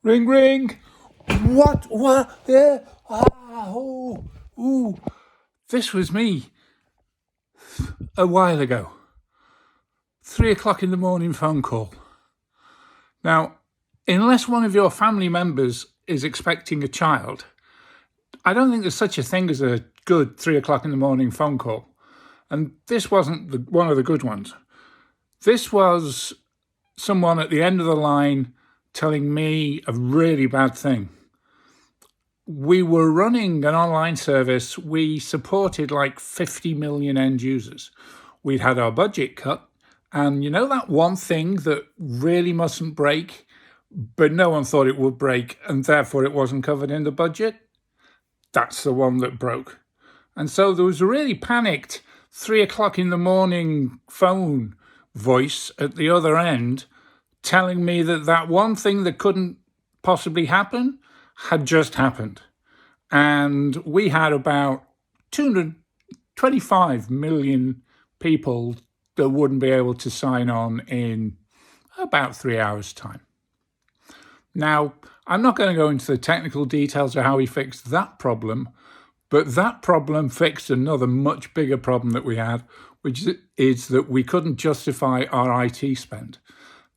Ring, ring. What? What? Yeah. Oh. Ooh. This was me a while ago. 3 o'clock in the morning phone call. Now, unless one of your family members is expecting a child, I don't think there's such a thing as a good 3 o'clock in the morning phone call. And this wasn't one of the good ones. This was someone at the end of the line telling me a really bad thing. We were running an online service. We supported like 50 million end users. We'd had our budget cut. And you know that one thing that really mustn't break, but no one thought it would break, and therefore it wasn't covered in the budget? That's the one that broke. And so there was a really panicked 3 o'clock in the morning phone voice at the other end telling me that that one thing that couldn't possibly happen had just happened. And we had about 225 million people that wouldn't be able to sign on in about 3 hours' time. Now, I'm not going to go into the technical details of how we fixed that problem, but that problem fixed another much bigger problem that we had, which is that we couldn't justify our IT spend.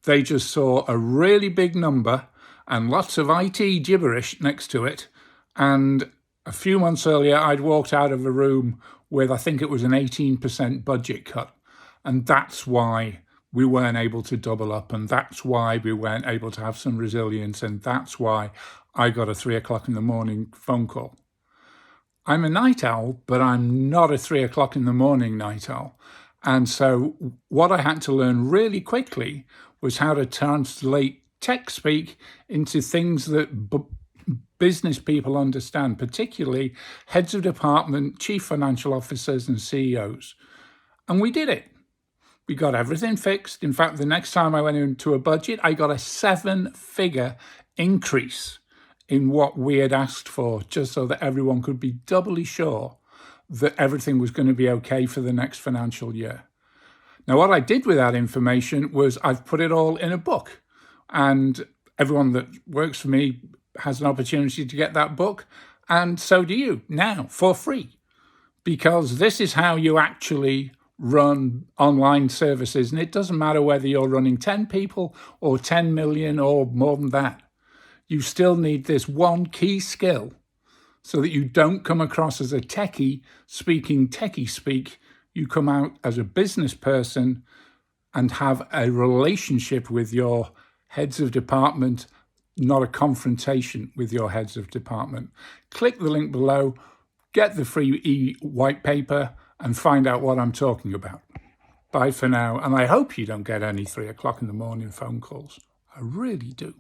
They just saw a really big number and lots of IT gibberish next to it. And a few months earlier, I'd walked out of a room with, I think it was an 18% budget cut. And that's why we weren't able to double up. And that's why we weren't able to have some resilience. And that's why I got a 3 o'clock in the morning phone call. I'm a night owl, but I'm not a 3 o'clock in the morning night owl. And so what I had to learn really quickly was how to translate tech speak into things that business people understand, particularly heads of department, chief financial officers, and CEOs. And we did it. We got everything fixed. In fact, the next time I went into a budget, I got a 7-figure increase in what we had asked for, just so that everyone could be doubly sure that everything was going to be okay for the next financial year. Now, what I did with that information was I've put it all in a book, and everyone that works for me has an opportunity to get that book, and so do you now for free, because this is how you actually run online services. And it doesn't matter whether you're running 10 people or 10 million or more than that. You still need this one key skill so that you don't come across as a techie speaking techie speak. You come out as a business person and have a relationship with your heads of department, not a confrontation with your heads of department. Click the link below, get the free e-white paper, and find out what I'm talking about. Bye for now, and I hope you don't get any 3 o'clock in the morning phone calls. I really do.